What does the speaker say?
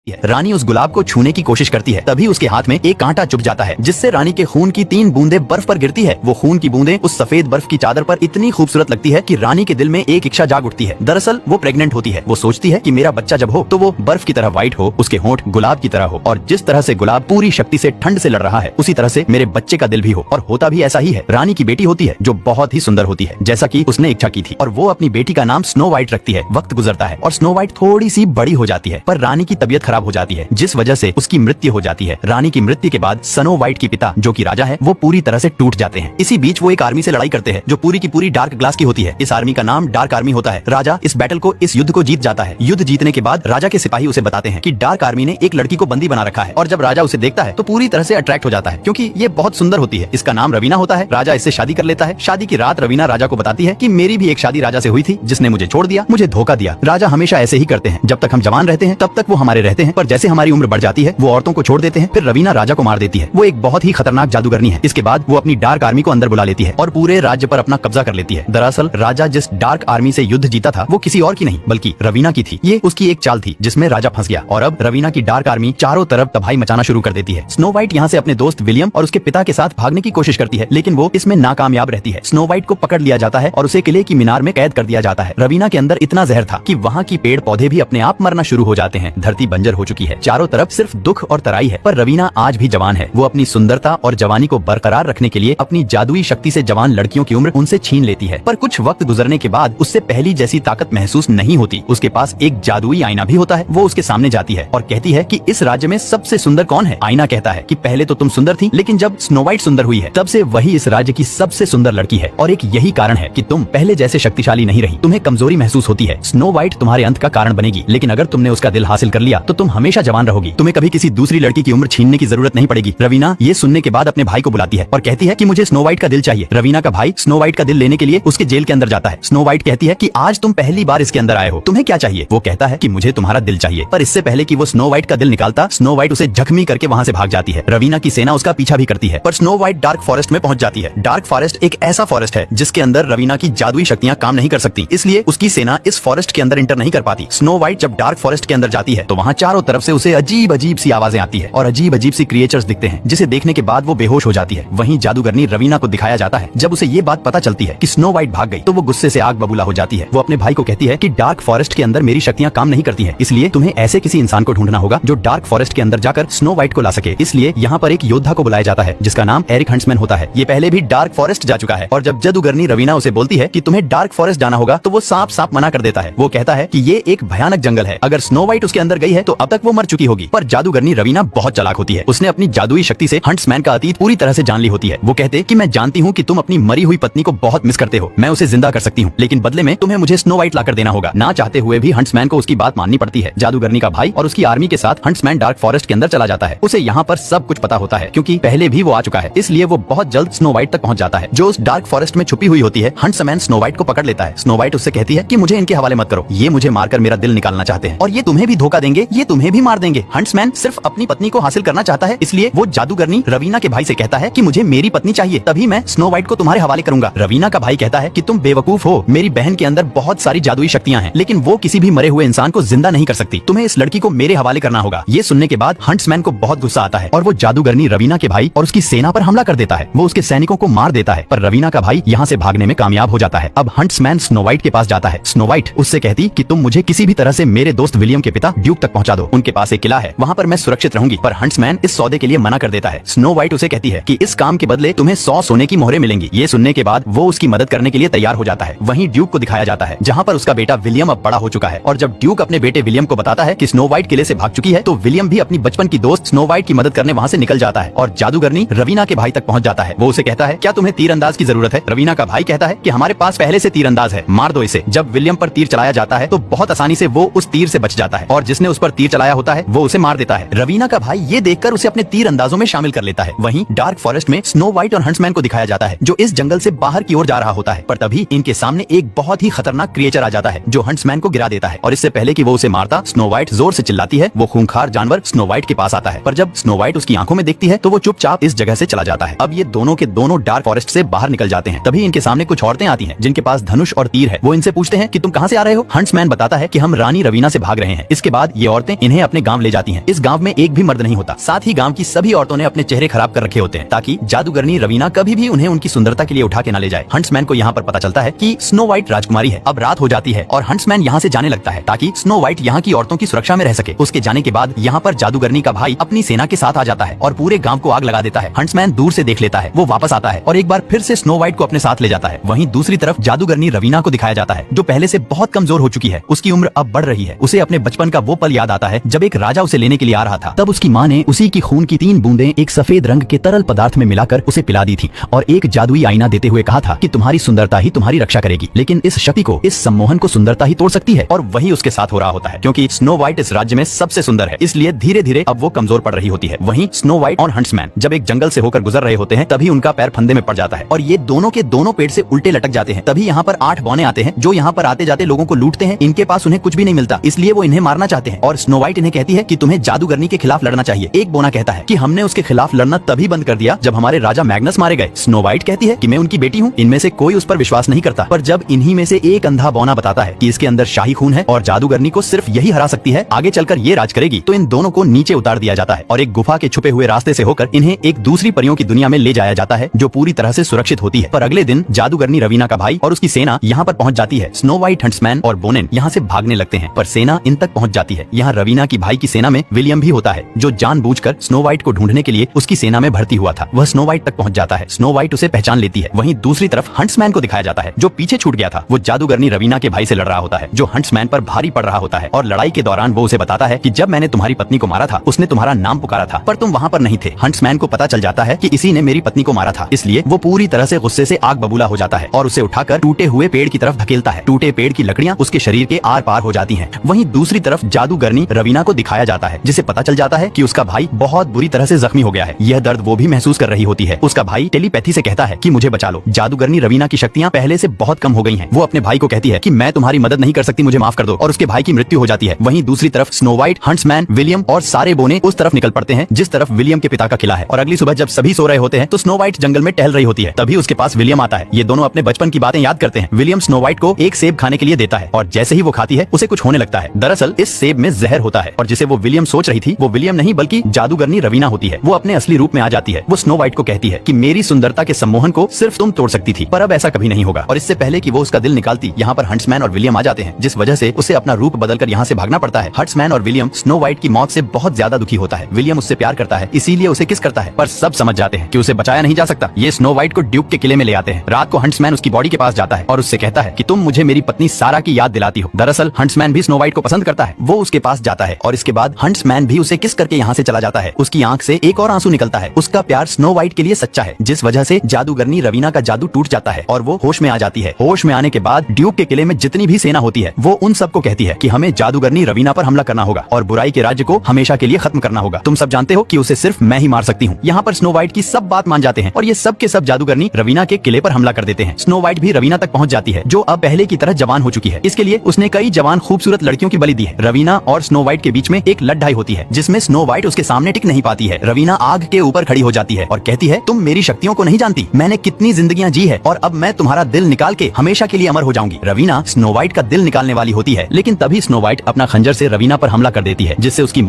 रानी उस गुलाब को छूने की कोशिश करती है, तभी उसके हाथ में एक कांटा चुभ जाता है, जिससे रानी के खून की 3 बूंदें बर्फ पर गिरती है। वो खून की बूंदें उस सफेद बर्फ की चादर पर इतनी खूबसूरत लगती है कि रानी के दिल में एक इच्छा जाग उठती है। दरअसल वो प्रेग्नेंट होती है। वो सोचती है कि मेरा बच्चा जब हो तो वो बर्फ की तरह व्हाइट हो, उसके होंठ गुलाब की तरह हो, और जिस तरह से गुलाब पूरी शक्ति से ठंड से लड़ रहा है, उसी तरह से मेरे बच्चे का दिल भी हो। और होता भी ऐसा ही है। रानी की बेटी होती है जो बहुत ही सुंदर होती है, जैसा कि उसने इच्छा की थी, और वो अपनी बेटी का नाम स्नो व्हाइट रखती है। वक्त गुजरता है और स्नो व्हाइट थोड़ी सी बड़ी हो जाती है, पर रानी की तबीयत खराब हो जाती है, जिस वजह से उसकी मृत्यु हो जाती है। रानी की मृत्यु के बाद स्नो व्हाइट के पिता, जो कि राजा है, वो पूरी तरह से टूट जाते हैं। इसी बीच वो एक आर्मी से लड़ाई करते हैं जो पूरी की पूरी डार्क ग्लास की होती है। इस आर्मी का नाम डार्क आर्मी होता है। राजा इस बैटल को, इस युद्ध को जीत जाता है। युद्ध जीतने के बाद राजा के सिपाही उसे बताते हैं कि डार्क आर्मी ने एक लड़की को बंदी बना रखा है, और जब राजा उसे देखता है तो पूरी तरह से अट्रैक्ट हो जाता है, क्योंकि ये बहुत सुंदर होती है। इसका नाम रवीना होता है। राजा इससे शादी कर लेता है। शादी की रात रवीना राजा को बताती है कि मेरी भी एक शादी राजा से हुई थी, जिसने मुझे छोड़ दिया, मुझे धोखा दिया। राजा हमेशा ऐसे ही करते हैं। जब तक हम जवान रहते हैं तब तक वो हमारे रहते हैं, पर जैसे हमारी उम्र बढ़ जाती है वो औरतों को छोड़ देते हैं। फिर रवीना राजा को मार देती है। वो एक बहुत ही खतरनाक जादूगरनी है। इसके बाद वो अपनी डार्क आर्मी को अंदर बुला लेती है और पूरे राज्य पर अपना कब्जा कर लेती है। दरअसल राजा जिस डार्क आर्मी से युद्ध जीता था वो किसी और की नहीं बल्कि रवीना की थी। ये उसकी एक चाल थी जिसमें राजा फंस गया, और अब रवीना की डार्क आर्मी चारों तरफ तबाही मचाना शुरू कर देती है। स्नो व्हाइट यहाँ से अपने दोस्त विलियम और उसके पिता के साथ भागने की कोशिश करती है, लेकिन वो इसमें नाकामयाब रहती है। स्नो व्हाइट को पकड़ लिया जाता है और उसे किले की मीनार में कैद कर दिया जाता है। रवीना के अंदर इतना जहर था कि वहाँ की पेड़ पौधे भी अपने आप मरना शुरू हो जाते हैं। धरती बंजर हो चुकी है, चारों तरफ सिर्फ दुख और तराई है। पर रवीना आज भी जवान है। वो अपनी सुंदरता और जवानी को बरकरार रखने के लिए अपनी जादुई शक्ति से जवान लड़कियों की उम्र उनसे छीन लेती है। पर कुछ वक्त गुजरने के बाद उससे पहली जैसी ताकत महसूस नहीं होती। उसके पास एक जादुई आईना भी होता है। वो उसके सामने जाती है और कहती है कि इस राज्य में सबसे सुंदर कौन है। आईना कहता है कि पहले तो तुम सुंदर थी, लेकिन जब स्नो व्हाइट सुंदर हुई है तब से वही इस राज्य की सबसे सुंदर लड़की है, और एक यही कारण है कि तुम पहले जैसे शक्तिशाली नहीं रही। तुम्हें कमजोरी महसूस होती है। स्नो व्हाइट तुम्हारे अंत का कारण बनेगी, लेकिन अगर तुमने उसका दिल हासिल कर लिया तो तुम हमेशा जवान रहोगी। तुम्हें कभी किसी दूसरी लड़की की उम्र छीनने की जरूरत नहीं पड़ेगी। रवीना ये सुनने के बाद अपने भाई को बुलाती है और कहती है कि मुझे स्नो व्हाइट का दिल चाहिए। रवीना का भाई स्नो व्हाइट का दिल लेने के लिए उसके जेल के अंदर जाता है। स्नो व्हाइट कहती है कि आज तुम पहली बार इसके अंदर आए हो, तुम्हें क्या चाहिए। वो कहता है कि मुझे तुम्हारा दिल चाहिए। पर इससे पहले कि वो स्नो व्हाइट का दिल निकालता, स्नो व्हाइट उसे जख्मी करके वहाँ से भाग जाती है। रवीना की सेना उसका पीछा भी करती है, पर स्नो व्हाइट डार्क फॉरेस्ट में पहुंच जाती है। डार्क फॉरेस्ट एक ऐसा फॉरेस्ट है जिसके अंदर रवीना की जादुई शक्तियां काम नहीं कर सकती, इसलिए उसकी सेना इस फॉरेस्ट के अंदर इंटर नहीं कर पाती। स्नो व्हाइट जब डार्क फॉरेस्ट के अंदर जाती है तो वहाँ चारों तरफ से उसे अजीब अजीब सी आवाजें आती है और अजीब अजीब सी क्रिएचर्स दिखते हैं, जिसे देखने के बाद वो बेहोश हो जाती है। वहीं जादूगरनी रवीना को दिखाया जाता है। जब उसे ये बात पता चलती है कि स्नो व्हाइट भाग गई तो वो गुस्से से आग बबूला हो जाती है। वो अपने भाई को कहती है कि डार्क फॉरेस्ट के अंदर मेरी शक्तियां काम नहीं करती हैं, इसलिए तुम्हें ऐसे किसी इंसान को ढूंढना होगा जो डार्क फॉरेस्ट के अंदर जाकर स्नो व्हाइट को ला सके। इसलिए यहाँ पर एक योद्धा को बुलाया जाता है जिसका नाम एरिक हंट्समैन होता है। ये पहले भी डार्क फॉरेस्ट जा चुका है, और जब जादूगरनी रवीना उसे बोलती है कि तुम्हें डार्क फॉरेस्ट जाना होगा तो वो साफ साफ मना कर देता है। वो कहता है कि ये एक भयानक जंगल है, अगर स्नो व्हाइट उसके अंदर गई है तो अब तक वो मर चुकी होगी। पर जादूगरनी रवीना बहुत चालाक होती है। उसने अपनी जादुई शक्ति से हंट्समैन का अतीत पूरी तरह से जान ली होती है। वो कहते कि मैं जानती हूँ कि तुम अपनी मरी हुई पत्नी को बहुत मिस करते हो, मैं उसे जिंदा कर सकती हूँ, लेकिन बदले में तुम्हें मुझे स्नो व्हाइट लाकर देना होगा। ना चाहते हुए भी हंट्समैन को उसकी बात माननी पड़ती है। जादूगरनी का भाई और उसकी आर्मी के साथ हंट्समैन डार्क फॉरेस्ट के अंदर चला जाता है। उसे यहाँ पर सब कुछ पता होता है क्योंकि पहले भी वो आ चुका है, इसलिए वो बहुत जल्द स्नो व्हाइट तक पहुँच जाता है जो उस डार्क फॉरेस्ट में छुपी हुई होती है। हंट्समैन स्नो व्हाइट को पकड़ लेता है। स्नो व्हाइट उससे कहती है कि मुझे इनके हवाले मत करो, ये मुझे मारकर मेरा दिल निकालना चाहते हैं और ये तुम्हें भी धोखा देंगे, ये तुम्हें भी मार देंगे। हंट्समैन सिर्फ अपनी पत्नी को हासिल करना चाहता है, इसलिए वो जादूगरनी रवीना के भाई से कहता है कि मुझे मेरी पत्नी चाहिए, तभी मैं स्नो व्हाइट को तुम्हारे हवाले करूंगा। रवीना का भाई कहता है कि तुम बेवकूफ हो, मेरी बहन के अंदर बहुत सारी जादुई शक्तियां हैं, लेकिन वो किसी भी मरे हुए इंसान को जिंदा नहीं कर सकती। तुम्हें इस लड़की को मेरे हवाले करना होगा। ये सुनने के बाद हंट्समैन को बहुत गुस्सा आता है और वो जादूगरनी रवीना के भाई और उसकी सेना पर हमला कर देता है। वो उसके सैनिकों को मार देता है, पर रवीना का भाई यहाँ से भागने में कामयाब हो जाता है। अब हंट्समैन स्नो व्हाइट के पास जाता है। स्नो व्हाइट उससे कहती कि तुम मुझे किसी भी तरह से मेरे दोस्त विलियम के पिता ड्यूक तक पहुंचा दो, उनके पास एक किला है, वहाँ पर मैं सुरक्षित रहूंगी। पर हंट्समैन इस सौदे के लिए मना कर देता है। स्नो व्हाइट उसे कहती है कि इस काम के बदले तुम्हें 100 सोने की मोहरें मिलेंगी। ये सुनने के बाद वो उसकी मदद करने के लिए तैयार हो जाता है। वहीं ड्यूक को दिखाया जाता है जहाँ पर उसका बेटा विलियम अब बड़ा हो चुका है, और जब ड्यूक अपने बेटे विलियम को बताता है कि स्नो व्हाइट किले से भाग चुकी है तो विलियम भी अपनी बचपन की दोस्त स्नो व्हाइट की मदद करने वहाँ से निकल जाता है और जादूगरनी रवीना के भाई तक पहुँच जाता है। वो उसे कहता है क्या तुम्हें तीरंदाज की जरूरत है। रवीना का भाई कहता है कि हमारे पास पहले से तीरंदाज है, मार दो इसे। जब विलियम पर तीर चलाया जाता है तो बहुत आसानी से वो उस तीर से बच जाता है और जिसने उस पर तीर चलाया होता है वो उसे मार देता है। रवीना का भाई ये देखकर उसे अपने तीर अंदाजों में शामिल कर लेता है। वहीं डार्क फॉरेस्ट में स्नो व्हाइट और हंट्समैन को दिखाया जाता है जो इस जंगल से बाहर की ओर जा रहा होता है, पर तभी इनके सामने एक बहुत ही खतरनाक क्रिएचर आ जाता है जो हंट्समैन को गिरा देता है, और इससे पहले कि वो उसे मारता स्नो व्हाइट जोर से चिल्लाती है। वो खूंखार जानवर स्नो व्हाइट के पास आता है, पर जब स्नो व्हाइट उसकी आंखों में देखती है तो वो चुपचाप इस जगह से चला जाता है। अब ये दोनों के दोनों डार्क फॉरेस्ट से बाहर निकल जाते हैं। तभी इनके सामने कुछ औरतें आती हैं जिनके पास धनुष और तीर है। वो इनसे पूछते हैं कि तुम कहाँ से आ रहे हो। हंट्समैन बताता है कि हम रानी रवीना से भाग रहे हैं। इसके बाद ये औरतें औरतें इन्हें अपने गांव ले जाती हैं। इस गांव में एक भी मर्द नहीं होता, साथ ही गांव की सभी औरतों ने अपने चेहरे खराब कर रखे होते हैं ताकि जादूगरनी रवीना कभी भी उन्हें उनकी सुंदरता के लिए उठा के ना ले जाए। हंट्समैन को यहाँ पर पता चलता है कि स्नो व्हाइट राजकुमारी है। अब रात हो जाती है और हंट्समैन यहाँ से जाने लगता है ताकि स्नो व्हाइट यहाँ की औरतों की सुरक्षा में रह सके। उसके जाने के बाद यहाँ पर जादूगरनी का भाई अपनी सेना के साथ आ जाता है और पूरे गांव को आग लगा देता है। हंट्समैन दूर से देख लेता है, वो वापस आता है और एक बार फिर से स्नो व्हाइट को अपने साथ ले जाता है। वहीं दूसरी तरफ जादूगरनी रवीना को दिखाया जाता है जो पहले से बहुत कमजोर हो चुकी है। उसकी उम्र अब बढ़ रही है। उसे अपने बचपन का वो पल याद आता है जब एक राजा उसे लेने के लिए आ रहा था। तब उसकी माँ ने उसी की खून की 3 बूंदें एक सफेद रंग के तरल पदार्थ में मिलाकर उसे पिला दी थी और एक जादुई आईना देते हुए कहा था कि तुम्हारी सुंदरता ही तुम्हारी रक्षा करेगी। लेकिन इस शक्ति को, इस सम्मोहन को सुंदरता ही तोड़ सकती है और वही उसके साथ हो रहा होता है क्योंकि स्नो व्हाइट इस राज्य में सबसे सुंदर है, इसलिए धीरे धीरे अब वो कमजोर पड़ रही होती है। वहीं स्नो व्हाइट और हंट्समैन जब एक जंगल से होकर गुजर रहे होते हैं तभी उनका पैर फंदे में पड़ जाता है और ये दोनों के दोनों पेड़ से उल्टे लटक जाते हैं। तभी यहाँ पर 8 बौने आते हैं जो यहाँ पर आते जाते लोगों को लूटते हैं। इनके पास उन्हें कुछ भी नहीं मिलता, इसलिए वो इन्हें मारना चाहते हैं और स्नो व्हाइट इन्हें कहती है कि तुम्हें जादूगरनी के खिलाफ लड़ना चाहिए। एक बोना कहता है कि हमने उसके खिलाफ लड़ना तभी बंद कर दिया जब हमारे राजा मैग्नस मारे गए। स्नो व्हाइट कहती है कि मैं उनकी बेटी हूँ। इनमें से कोई उस पर विश्वास नहीं करता, पर जब इन्हीं में से एक अंधा बौना बताता है कि इसके अंदर शाही खून है और जादूगरनी को सिर्फ यही हरा सकती है, आगे चलकर ये राज करेगी, तो इन दोनों को नीचे उतार दिया जाता है और एक गुफा के छुपे हुए रास्ते से होकर इन्हें एक दूसरी परियों की दुनिया में ले जाया जाता है जो पूरी तरह से सुरक्षित होती है। पर अगले दिन जादूगरनी रवीना का भाई और उसकी सेना यहाँ पर पहुँच जाती है। स्नो व्हाइट, हंट्समैन और बोनेन यहाँ से भागने लगते हैं पर सेना इन तक पहुँच जाती है। यहाँ रवीना की भाई की सेना में विलियम भी होता है जो जानबूझकर स्नो व्हाइट को ढूंढने के लिए उसकी सेना में भर्ती हुआ था। वह स्नो व्हाइट तक पहुँच जाता है। स्नो व्हाइट उसे पहचान लेती है। वहीं दूसरी तरफ हंट्समैन को दिखाया जाता है जो पीछे छूट गया था। वो जादूगरनी रवीना के भाई से लड़ रहा होता है जो हंट्समैन पर भारी पड़ रहा होता है और लड़ाई के दौरान वो उसे बताता है कि जब मैंने तुम्हारी पत्नी को मारा था उसने तुम्हारा नाम पुकारा था पर तुम वहाँ पर नहीं थे। हंट्समैन को पता चल जाता है कि इसी ने मेरी पत्नी को मारा था, इसलिए वो पूरी तरह से गुस्से से आग बबूला हो जाता है और उसे उठाकर टूटे हुए पेड़ की तरफ धकेलता है। टूटे पेड़ की लकड़ियाँ उसके शरीर के आर पार हो जाती हैं। वहीं दूसरी तरफ जादूगरनी रवीना को दिखाया जाता है जिसे पता चल जाता है कि उसका भाई बहुत बुरी तरह से जख्मी हो गया है। यह दर्द वो भी महसूस कर रही होती है। उसका भाई टेलीपैथी से कहता है कि मुझे बचा लो। जादूगरनी रवीना की शक्तियाँ पहले से बहुत कम हो गई हैं। वो अपने भाई को कहती है कि मैं तुम्हारी मदद नहीं कर सकती, मुझे माफ कर दो, और उसके भाई की मृत्यु हो जाती है। वहीं दूसरी तरफ स्नो व्हाइट, हंट्समैन, विलियम और सारे बोने उस तरफ निकल पड़ते हैं जिस तरफ विलियम के पिता का किला है। और अगली सुबह जब सभी सो रहे होते हैं तो स्नो व्हाइट जंगल में टहल रही होती है। तभी उसके पास विलियम आता है। ये दोनों अपने बचपन की बातें याद करते हैं। विलियम स्नो व्हाइट को एक सेब खाने के लिए देता है और जैसे ही वो खाती है उसे कुछ होने लगता है। दरअसल इस सेब में जहर होता है और जिसे वो विलियम सोच रही थी वो विलियम नहीं बल्कि जादूगरनी रवीना होती है। वो अपने असली रूप में आ जाती है। वो स्नो व्हाइट को कहती है कि मेरी सुंदरता के सम्मोहन को सिर्फ तुम तोड़ सकती थी, पर अब ऐसा कभी नहीं होगा। और इससे पहले कि वो उसका दिल निकालती, यहाँ पर हंट्समैन और विलियम आ जाते हैं जिस वजह से उसे अपना रूप बदलकर यहाँ से भागना पड़ता है। हंट्समैन और विलियम स्नो व्हाइट की मौत से बहुत ज्यादा दुखी होता है। विलियम उससे प्यार करता है इसीलिए उसे किस करता है, पर सब समझ जाते हैं कि उसे बचाया नहीं जा सकता। ये स्नो व्हाइट को ड्यूक के किले में ले आते हैं। रात को हंट्समैन उसकी बॉडी के पास जाता है और उससे कहता है कि तुम मुझे मेरी पत्नी सारा की याद दिलाती हो। दरअसल हंट्समैन भी स्नो व्हाइट को पसंद करता है। वो उसके पास जाता है और इसके बाद हंट्समैन भी उसे किस करके यहाँ से चला जाता है। उसकी आंख से एक और आंसू निकलता है। उसका प्यार स्नो व्हाइट के लिए सच्चा है जिस वजह से जादूगरनी रवीना का जादू टूट जाता है और वो होश में आ जाती है। होश में आने के बाद ड्यूक के किले में जितनी भी सेना होती है वो उन सबको कहती है कि हमें जादूगरनी रवीना पर हमला करना होगा और बुराई के राज्य को हमेशा के लिए खत्म करना होगा। तुम सब जानते हो कि उसे सिर्फ मैं ही मार सकती हूँ। यहाँ पर स्नो व्हाइट की सब बात मान जाते हैं और ये सब के सब जादूगरनी रवीना के किले पर हमला कर देते हैं। स्नो व्हाइट भी रवीना तक पहुँच जाती है जो अब पहले की तरह जवान हो चुकी है। इसके लिए उसने कई जवान खूबसूरत लड़कियों की बलि दी है। रवीना और स्नो व्हाइट के बीच में एक लड़ाई होती है जिसमें स्नो व्हाइट उसके सामने टिक नहीं पाती है। रवीना आग के ऊपर खड़ी हो जाती है और कहती है तुम मेरी शक्तियों को नहीं जानती, मैंने कितनी जिंदगियां जी है और अब मैं तुम्हारा दिल निकाल के हमेशा के लिए अमर हो जाऊंगी। रवीना स्नो व्हाइट का दिल निकालने वाली होती है लेकिन तभी स्नो व्हाइट अपना खंजर से रवीना पर हमला कर देती है जिससे उसकी